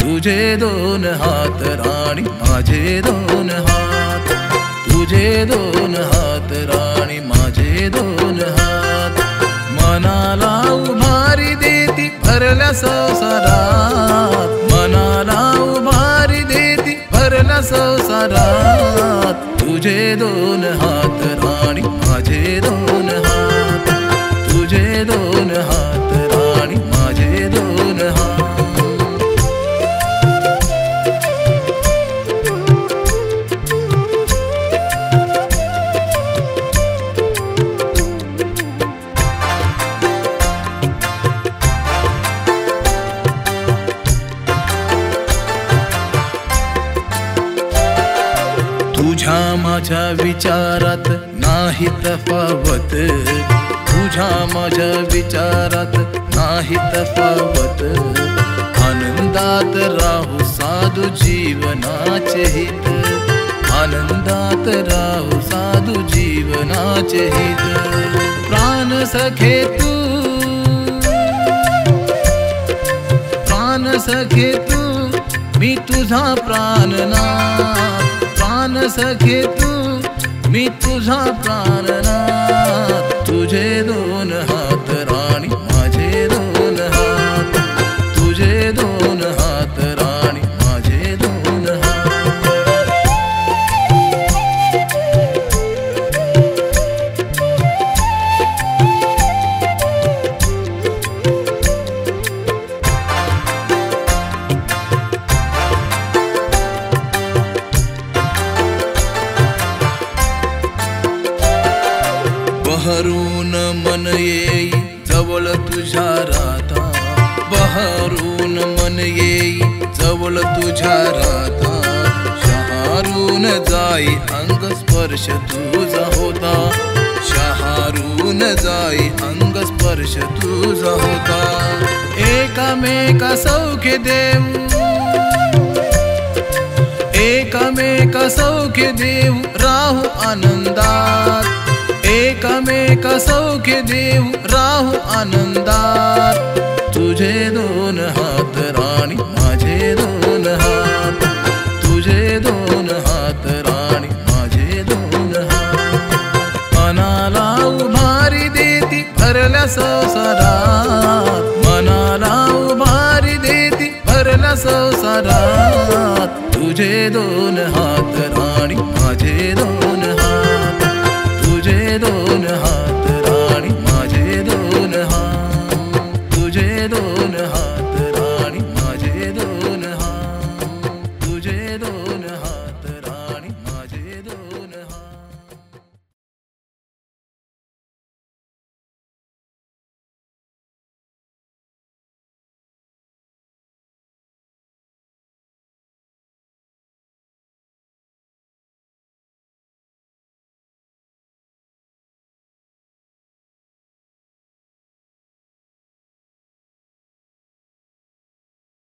तुझे दोन हात राणी माझे दोन हात, तुझे दोन हात राणी माझे दोन हात, मनाला उभारी देती भरल्या संसारात, मनाला उभारी देती भरल्या संसारात, तुझे दोन हात राणी माझे दोन हात, तुझे दोन हात राणी माझे दोन हात. तुझ्या माझ्या विचारात नाही तफावत, तुझ्या माझ्या विचारात नाही तफावत, आनंदात राहू साधू जीवनाचे हित, आनंदात राहू साधू जीवनाचे हित. प्राण सखे तू, प्राण सखे तू, मी तुझा प्राणनाथ, प्राण सखे तू, मी तुझा प्राणनाथ, तुझे दोन हात राणी माझे दोन हात, तुझे दोन हात राणी माझे दोन हात. बहरून मन येई जवळ तुझ्या राधा, बहरून मन येई जवळ तुझ्या राधा, शहारून जाई अंग स्पर्श तुझा होता, शहारून जाई अंग स्पर्श तुझा होता. एकामेका सौख्य देऊ, एकामेका सौख्य देऊ राहू आनंदात, एकामेक सौख्य देऊ राहू आनंदात, तुझे दोन हात राणी माझे दोन हात, तुझे दोन हात राणी माझे दोन हात. मनाला उभारी देती भरल्या संसारात, मनाला उभारी देती भरल्या संसारात, तुझे दोन हात राणी माझे दोन